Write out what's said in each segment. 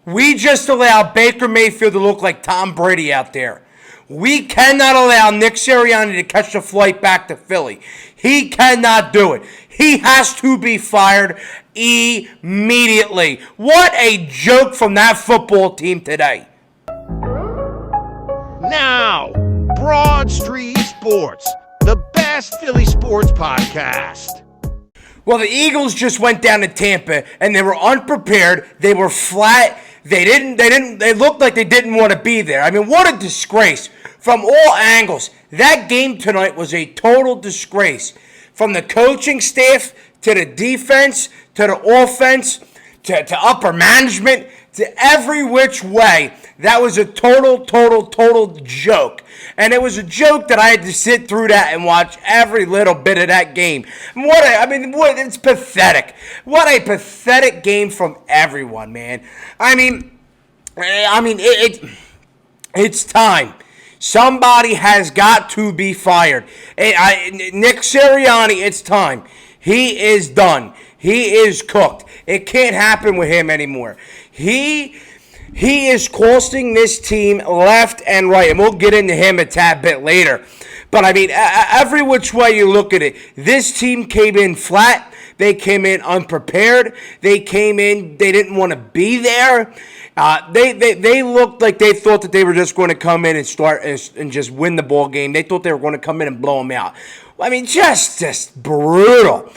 We just allowed Baker Mayfield to look like Tom Brady out there. We cannot allow Nick Sirianni to catch the flight back to Philly. He cannot do it. He has to be fired immediately. What a joke from that football team today. Now, Broad Street Sports, the best Philly sports podcast. Well, the Eagles just went down to Tampa and they were unprepared. They were flat. They looked like they didn't want to be there. I mean, what a disgrace from all angles. That game tonight was a total disgrace. From the coaching staff to the defense to the offense to upper management to every which way. That was a total joke. And it was a joke that I had to sit through that and watch every little bit of that game. It's pathetic. What a pathetic game from everyone, man. It's time. Somebody has got to be fired. Nick Sirianni, it's time. He is done. He is cooked. It can't happen with him anymore. He is costing this team left and right, and we'll get into him a tad bit later. But, every which way you look at it, this team came in flat. They came in unprepared. They came in, they didn't want to be there. They looked like they thought that they were just going to come in and start and just win the ball game. They thought they were going to come in and blow them out. Just brutal.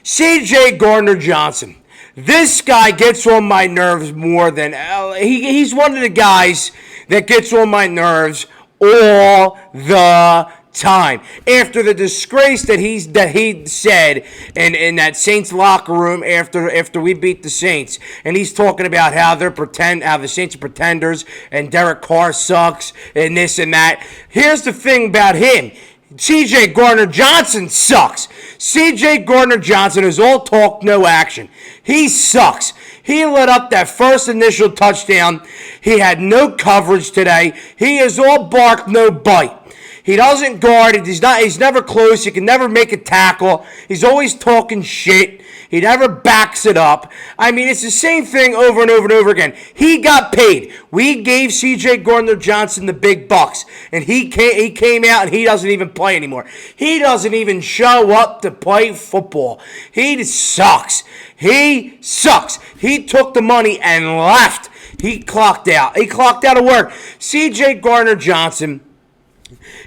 C.J. Gardner-Johnson. This guy gets on my nerves more than... He's one of the guys that gets on my nerves all the time. After the disgrace that he said in that Saints locker room after we beat the Saints, and he's talking about how the Saints are pretenders and Derek Carr sucks and this and that. Here's the thing about him. C.J. Gardner-Johnson sucks. C.J. Gardner-Johnson is all talk, no action. He sucks. He let up that first initial touchdown. He had no coverage today. He is all bark, no bite. He doesn't guard it. He's never close. He can never make a tackle. He's always talking shit. He never backs it up. It's the same thing over and over and over again. He got paid. We gave C.J. Gardner-Johnson the big bucks, and he came out and he doesn't even play anymore. He doesn't even show up to play football. He sucks. He sucks. He took the money and left. He clocked out. He clocked out of work. C.J. Gardner-Johnson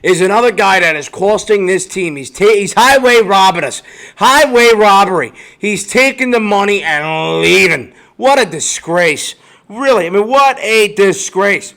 is another guy that is costing this team. He's highway robbing us. Highway robbery. He's taking the money and leaving. What a disgrace. Really, what a disgrace.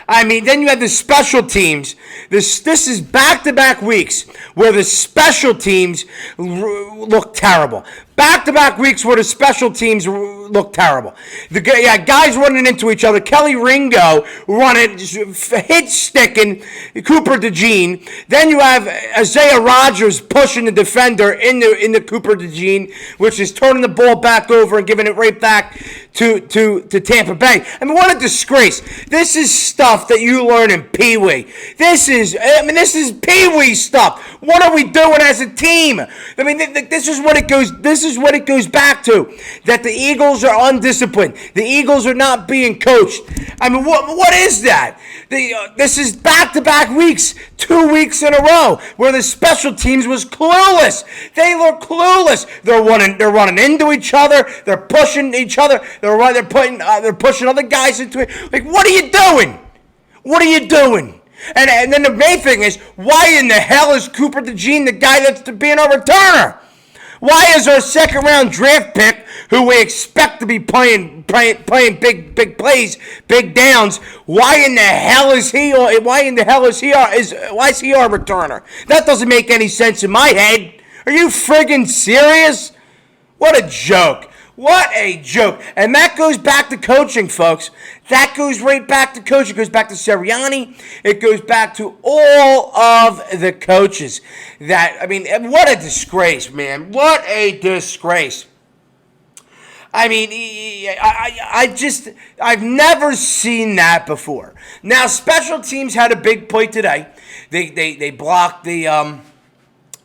Then you have the special teams. This is back-to-back weeks where the special teams look terrible. Back-to-back weeks where the special teams look terrible. Guys running into each other. Kelly Ringo running, hit-sticking Cooper DeJean. Then you have Isaiah Rodgers pushing the defender into Cooper DeJean, which is turning the ball back over and giving it right back to Tampa Bay. What a disgrace. This is stuff that you learn in Pee Wee. This is Pee Wee stuff. What are we doing as a team? This is what it goes back to. That the Eagles are undisciplined. The Eagles are not being coached. What is that? This is back-to-back weeks, 2 weeks in a row, where the special teams was clueless. They look clueless. They're running into each other. They're pushing each other. They're pushing other guys into it. What are you doing? What are you doing? And then the main thing is, why in the hell is Cooper DeJean the guy that's being our returner? Why is our second-round draft pick, who we expect to be playing big plays, big downs, why in the hell is he our returner? That doesn't make any sense in my head. Are you friggin' serious? What a joke. What a joke. And that goes back to coaching, folks. That goes right back to coaching. It goes back to Sirianni. It goes back to all of the coaches. What a disgrace, man. What a disgrace. I've never seen that before. Now, special teams had a big play today. They blocked the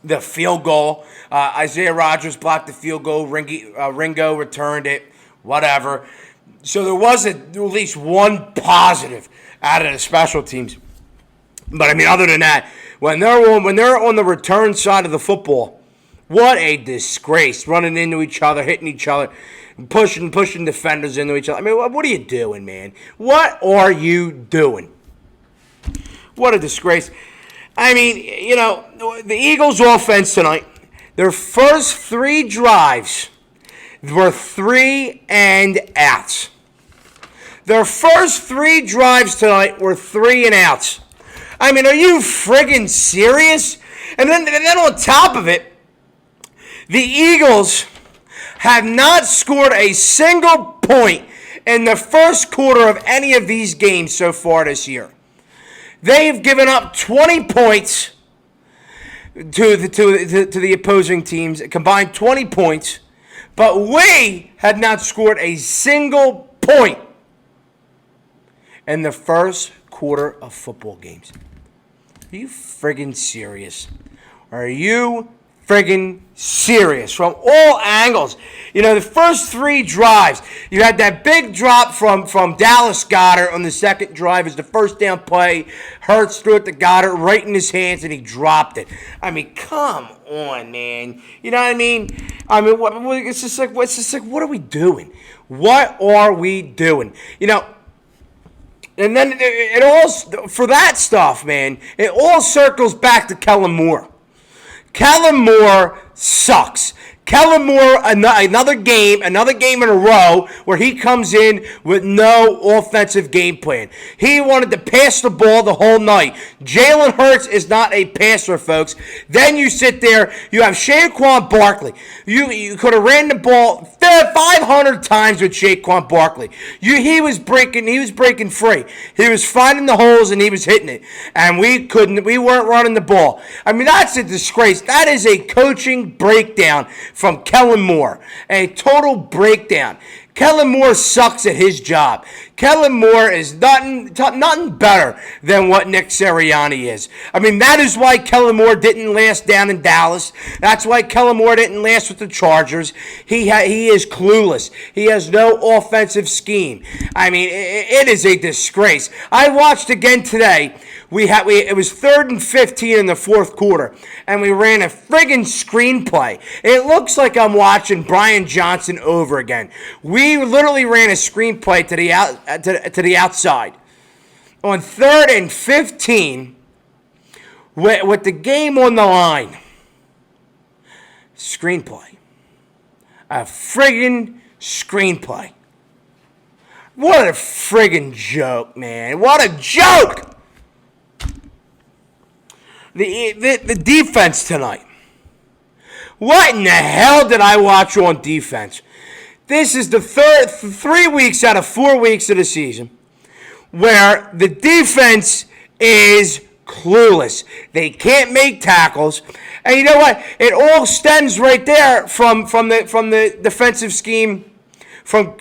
the field goal. Isaiah Rodgers blocked the field goal. Ringo returned it. Whatever. So there was at least one positive out of the special teams. But I mean, other than that, when they're on the return side of the football, what a disgrace! Running into each other, hitting each other, pushing defenders into each other. I mean, what are you doing, man? What are you doing? What a disgrace! I mean, the Eagles' offense tonight, their first 3 drives were 3 and outs. Their first 3 drives tonight were 3 and outs. I mean, are you friggin' serious? And then on top of it, the Eagles have not scored a single point in the first quarter of any of these games so far this year. They've given up 20 points to the opposing teams, combined 20 points, but we had not scored a single point in the first quarter of football games. Are you friggin' serious? Are you friggin' serious? From all angles. The first 3 drives, you had that big drop from Dallas Goedert on the second drive as the first down play. Hurts threw it to Goedert right in his hands, and he dropped it. I mean, come on, man. You know what I mean? It's just like, what are we doing? What are we doing? And then it all, for that stuff, man, it all circles back to Kellen Moore. Kellen Moore sucks. Kellen Moore, another game in a row where he comes in with no offensive game plan. He wanted to pass the ball the whole night. Jalen Hurts is not a passer, folks. Then you sit there, you have Saquon Barkley. You could have ran the ball 500 times with Saquon Barkley. He was breaking free. He was finding the holes and he was hitting it. And we weren't running the ball. I mean, that's a disgrace. That is a coaching breakdown from Kellen Moore. A total breakdown. Kellen Moore sucks at his job. Kellen Moore is nothing better than what Nick Sirianni is. I mean, that is why Kellen Moore didn't last down in Dallas. That's why Kellen Moore didn't last with the Chargers. He is clueless. He has no offensive scheme. I mean, it is a disgrace. I watched again today. It was 3rd and 15 in the fourth quarter, and we ran a friggin' screenplay. It looks like I'm watching Brian Johnson over again. We literally ran a screenplay to the outside on 3rd and 15 with the game on the line. Screenplay. A friggin' screenplay. What a friggin' joke, man. What a joke! The defense tonight. What in the hell did I watch on defense? This is the 3 weeks out of 4 weeks of the season where the defense is clueless. They can't make tackles. And you know what? It all stems right there from the defensive scheme from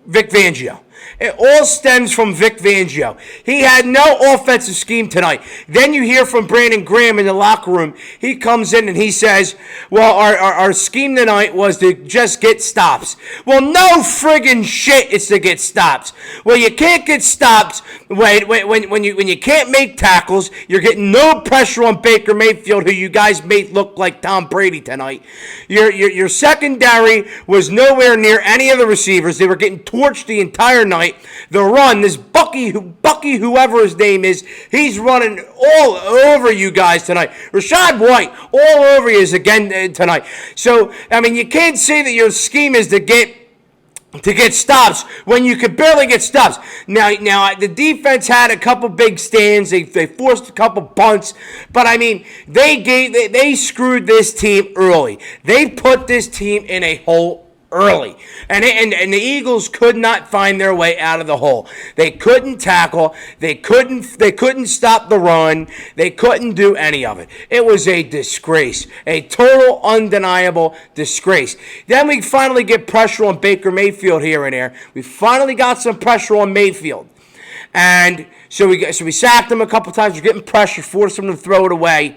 Vic Fangio. It all stems from Vic Fangio. He had no offensive scheme tonight. Then you hear from Brandon Graham in the locker room. He comes in and he says, well, our scheme tonight was to just get stops. Well, no friggin' shit is to get stops. Well, you can't get stops when you can't make tackles. You're getting no pressure on Baker Mayfield, who you guys made look like Tom Brady tonight. Your secondary was nowhere near any of the receivers. They were getting torched the entire night. The run, this Bucky, whoever his name is, he's running all over you guys tonight. Rachaad White, all over you again tonight. So, I mean, you can't say that your scheme is to get stops when you could barely get stops. Now the defense had a couple big stands. They forced a couple punts, but I mean they screwed this team early. They put this team in a hole early, and the Eagles could not find their way out of the hole. They couldn't tackle. They couldn't stop the run. They couldn't do any of it. It was a disgrace, a total undeniable disgrace. Then we finally get pressure on Baker Mayfield here and there. We finally got some pressure on Mayfield. And so we sacked him a couple times. We're getting pressure, forced him to throw it away,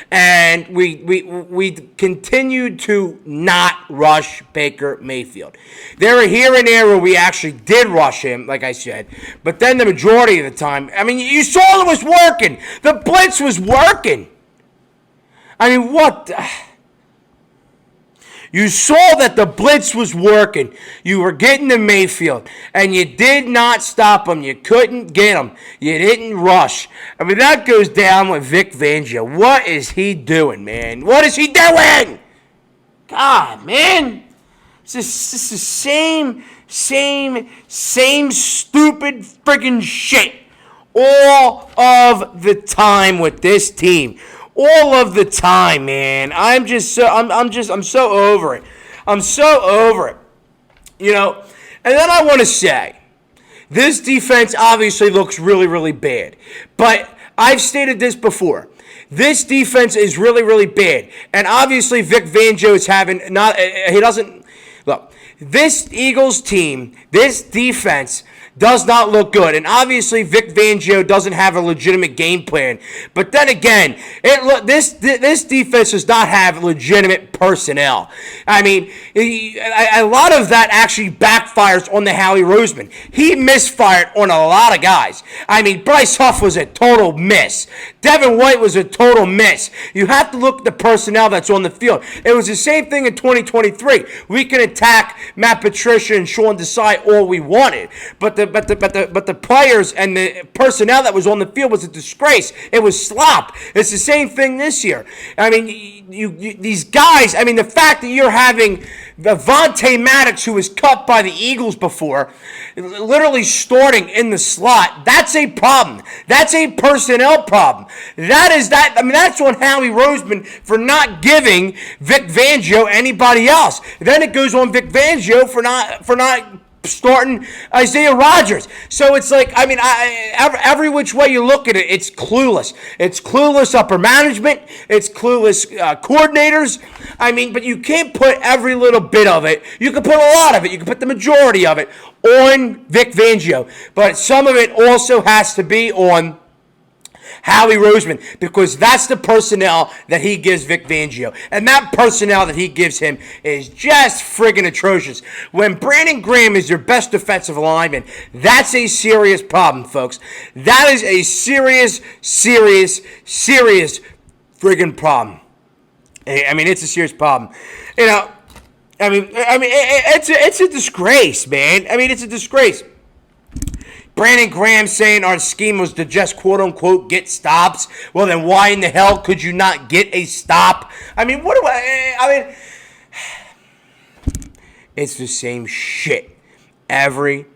and we continued to not rush Baker Mayfield. There were here and there where we actually did rush him, like I said, but then the majority of the time, I mean, you saw it was working. The blitz was working. I mean, what? You saw that the blitz was working. You were getting to Mayfield, and you did not stop him. You couldn't get him. You didn't rush. I mean, that goes down with Vic Fangio. What is he doing, man? What is he doing? God, man. It's just the same stupid freaking shit all of the time with this team. All of the time, man. I'm so over it. I'm so over it. You know, and then I want to say, this defense obviously looks really, really bad. But I've stated this before. This defense is really, really bad. And obviously Vic Fangio is look, this Eagles team, this defense does not look good. And obviously Vic Fangio doesn't have a legitimate game plan. But then again, this defense does not have legitimate personnel. I mean, a lot of that actually backfires on the Howie Roseman. He misfired on a lot of guys. I mean, Bryce Huff was a total miss. Devin White was a total miss. You have to look at the personnel that's on the field. It was the same thing in 2023. We can attack Matt Patricia and Sean Desai all we wanted, but the players and the personnel that was on the field was a disgrace. It was slop. It's the same thing this year. I mean, these guys. I mean, the fact that you're having Vontae Maddox, who was cut by the Eagles before, literally starting in the slot. That's a problem. That's a personnel problem. I mean, that's on Howie Roseman for not giving Vic Fangio anybody else. Then it goes on Vic Fangio for not starting Isaiah Rodgers. So it's like, I mean, every which way you look at it, it's clueless. It's clueless upper management. It's clueless coordinators. I mean, but you can't put every little bit of it. You can put a lot of it. You can put the majority of it on Vic Fangio. But some of it also has to be on Howie Roseman, because that's the personnel that he gives Vic Fangio. And that personnel that he gives him is just friggin' atrocious. When Brandon Graham is your best defensive lineman, that's a serious problem, folks. That is a serious friggin' problem. I mean, it's a serious problem. You know, I mean, it's a disgrace, man. I mean, it's a disgrace. Brandon Graham saying our scheme was to just quote-unquote get stops. Well, then why in the hell could you not get a stop? I mean, it's the same shit. Every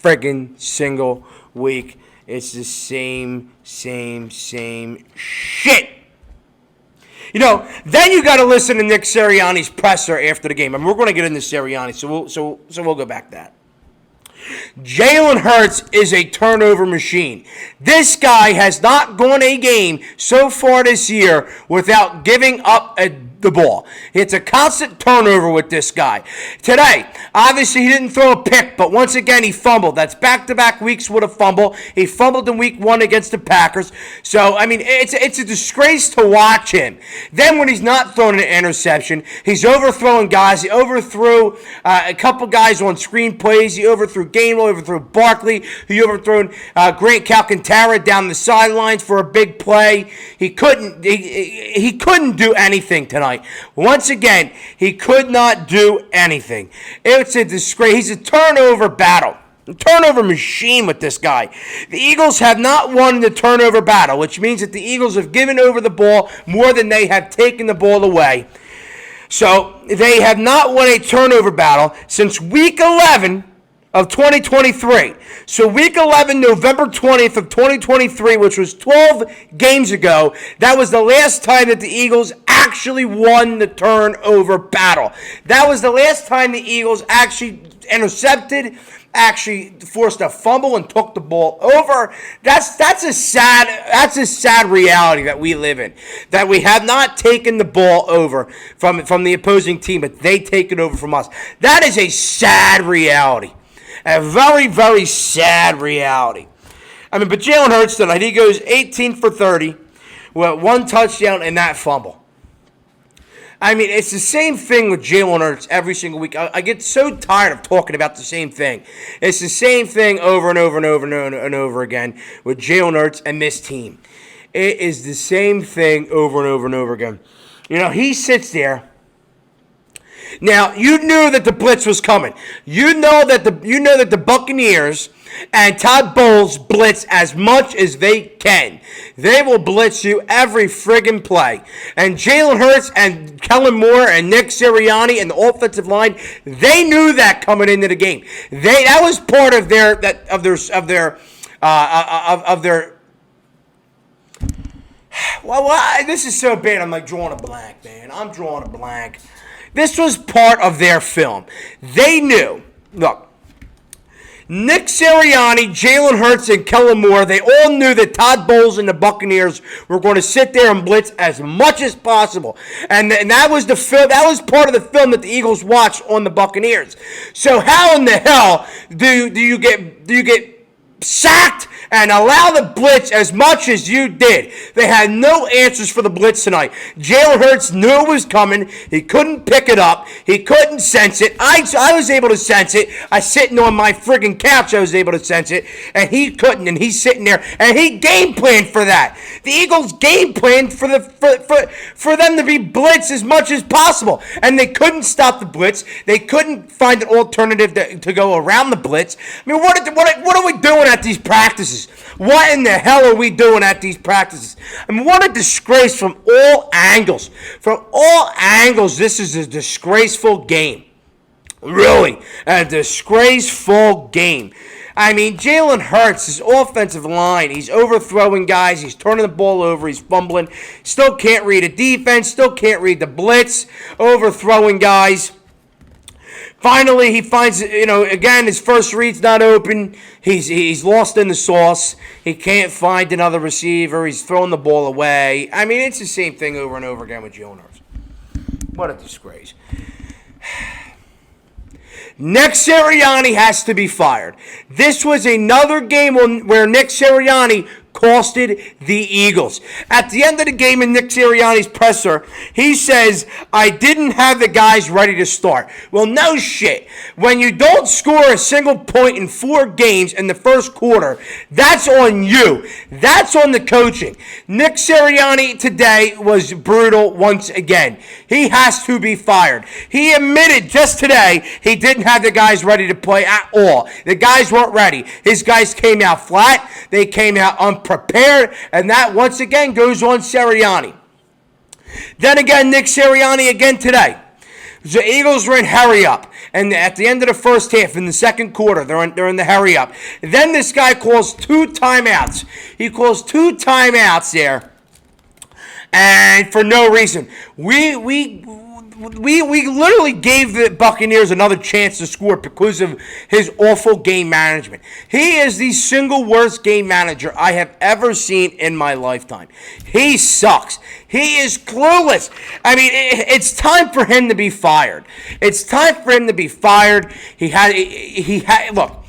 friggin' single week. It's the same shit. You know, then you got to listen to Nick Sirianni's presser after the game. And we're going to get into Sirianni, so we'll go back to that. Jalen Hurts is a turnover machine. This guy has not gone a game so far this year without giving up the ball. It's a constant turnover with this guy. Today, obviously he didn't throw a pick, but once again he fumbled. That's back-to-back weeks with a fumble. He fumbled in week 1 against the Packers. So, I mean, it's a disgrace to watch him. Then when he's not throwing an interception, he's overthrowing guys. He overthrew a couple guys on screen plays. He overthrew Gainwell, overthrew Barkley. He overthrew Grant Alcantara down the sidelines for a big play. He couldn't do anything tonight. Once again, he could not do anything. It's a disgrace. He's a turnover machine with this guy. The Eagles have not won the turnover battle, which means that the Eagles have given over the ball more than they have taken the ball away. So they have not won a turnover battle since week 11 of 2023. So week 11, November 20th of 2023, which was 12 games ago, that was the last time that the Eagles actually won the turnover battle. That was the last time the Eagles actually intercepted, actually forced a fumble and took the ball over. That's a sad reality that we live in. That we have not taken the ball over from the opposing team, but they take it over from us. That is a sad reality. A very, very sad reality. I mean, but Jalen Hurts tonight, he goes 18 for 30 with 1 touchdown and that fumble. I mean, it's the same thing with Jalen Hurts every single week. I get so tired of talking about the same thing. It's the same thing over and over and over and over again with Jalen Hurts and this team. It is the same thing over and over and over again. You know, he sits there. Now, you knew that the blitz was coming. You know that the Buccaneers and Todd Bowles blitz as much as they can. They will blitz you every friggin' play. And Jalen Hurts and Kellen Moore and Nick Sirianni and the offensive line, they knew that coming into the game. That was part of their. Well, this is so bad. I'm like drawing a blank, man. I'm drawing a blank. This was part of their film. They knew. Look. Nick Sirianni, Jalen Hurts, and Kellen Moore, they all knew that Todd Bowles and the Buccaneers were going to sit there and blitz as much as possible. And that was the film. That was part of the film that the Eagles watched on the Buccaneers. So how in the hell do you get sacked and allow the blitz as much as you did? They had no answers for the blitz tonight. Jalen Hurts knew it was coming. He couldn't pick it up. He couldn't sense it. I was able to sense it. I sitting on my friggin' couch, I was able to sense it. And he couldn't, and he's sitting there. And he game planned for that. The Eagles game planned for them to be blitzed as much as possible. And they couldn't stop the blitz. They couldn't find an alternative to go around the blitz. I mean, what are we doing at these practices? What in the hell are we doing at these practices? I mean, what a disgrace from all angles. From all angles, this is a disgraceful game. Really, a disgraceful game. I mean, Jalen Hurts, his offensive line, he's overthrowing guys, he's turning the ball over, he's fumbling, still can't read a defense, still can't read the blitz, overthrowing guys. Finally, he finds, again, his first read's not open. He's lost in the sauce. He can't find another receiver. He's throwing the ball away. I mean, it's the same thing over and over again with Jalen Hurts. What a disgrace. Nick Sirianni has to be fired. This was another game where Nick Sirianni costed the Eagles. At the end of the game in Nick Sirianni's presser, he says, I didn't have the guys ready to start. Well, no shit. When you don't score a single point in 4 games in the first quarter, that's on you. That's on the coaching. Nick Sirianni today was brutal once again. He has to be fired. He admitted just today he didn't have the guys ready to play at all. The guys weren't ready. His guys came out flat. They came out unprepared, and that once again goes on Sirianni. Then again, Nick Sirianni again today. The Eagles were in hurry up, and at the end of the first half, in the second quarter, they're in the hurry up. Then this guy calls 2 timeouts. He calls 2 timeouts there, and for no reason. We literally gave the Buccaneers another chance to score because of his awful game management. He is the single worst game manager I have ever seen in my lifetime. He sucks. He is clueless. I mean, it's time for him to be fired. It's time for him to be fired. Look.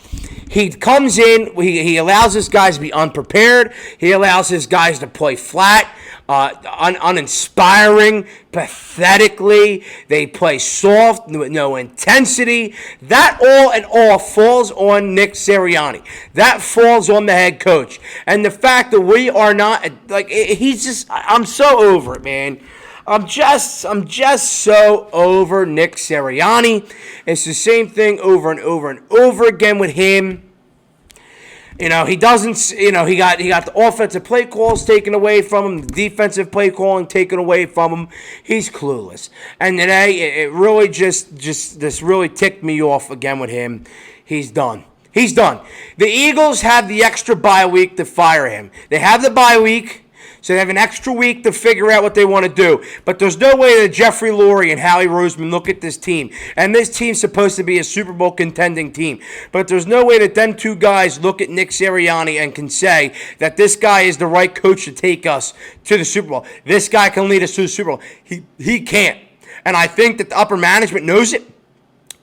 He comes in, he allows his guys to be unprepared. He allows his guys to play flat, uninspiring, pathetically. They play soft, with no intensity. That all in all falls on Nick Sirianni. That falls on the head coach. And the fact that we are not, I'm so over it, man. I'm just so over Nick Sirianni. It's the same thing over and over and over again with him. He doesn't, he got the offensive play calls taken away from him, the defensive play calling taken away from him. He's clueless. And today, it really this really ticked me off again with him. He's done. He's done. The Eagles have the extra bye week to fire him. They have the bye week. So they have an extra week to figure out what they want to do. But there's no way that Jeffrey Lurie and Howie Roseman look at this team. And this team's supposed to be a Super Bowl contending team. But there's no way that them 2 guys look at Nick Sirianni and can say that this guy is the right coach to take us to the Super Bowl. This guy can lead us to the Super Bowl. He can't. And I think that the upper management knows it.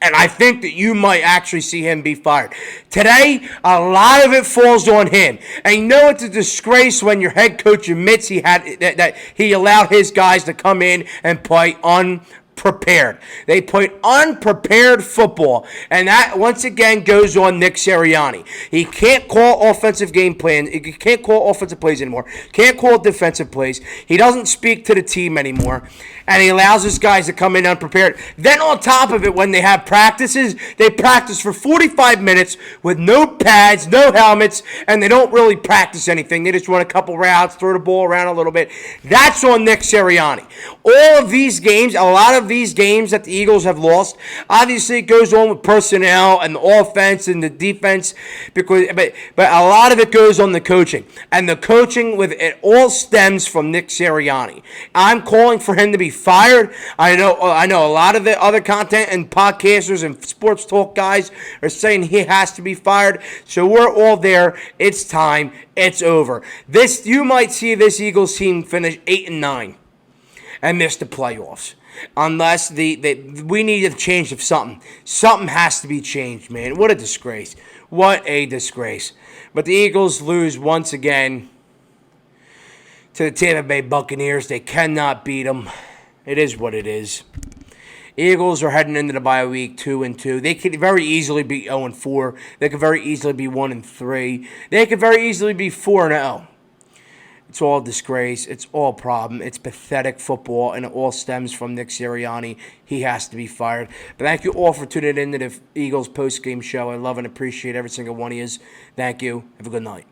And I think that you might actually see him be fired. Today, a lot of it falls on him. And you know it's a disgrace when your head coach admits that he allowed his guys to come in and play unprepared. They played unprepared football, and that once again goes on Nick Sirianni. He can't call offensive game plans. He can't call offensive plays anymore. Can't call defensive plays. He doesn't speak to the team anymore, and he allows his guys to come in unprepared. Then on top of it, when they have practices, they practice for 45 minutes with no pads, no helmets, and they don't really practice anything. They just run a couple routes, throw the ball around a little bit. That's on Nick Sirianni. All of these games, a lot of these games that the Eagles have lost, obviously it goes on with personnel and the offense and the defense, but a lot of it goes on the coaching. And the coaching, with it all stems from Nick Sirianni. I'm calling for him to be fired. I know a lot of the other content and podcasters and sports talk guys are saying he has to be fired. So we're all there. It's time. It's over. You might see this Eagles team finish 8-9 and miss the playoffs. Unless we need a change of something. Something has to be changed, man. What a disgrace. What a disgrace. But the Eagles lose once again to the Tampa Bay Buccaneers. They cannot beat them. It is what it is. Eagles are heading into the bye week 2-2. They could very easily be 0-4. They could very easily be 1-3. They could very easily be 4-0. It's all disgrace. It's all problem. It's pathetic football, and it all stems from Nick Sirianni. He has to be fired. But thank you all for tuning in to the Eagles post-game show. I love and appreciate every single one of you. Thank you. Have a good night.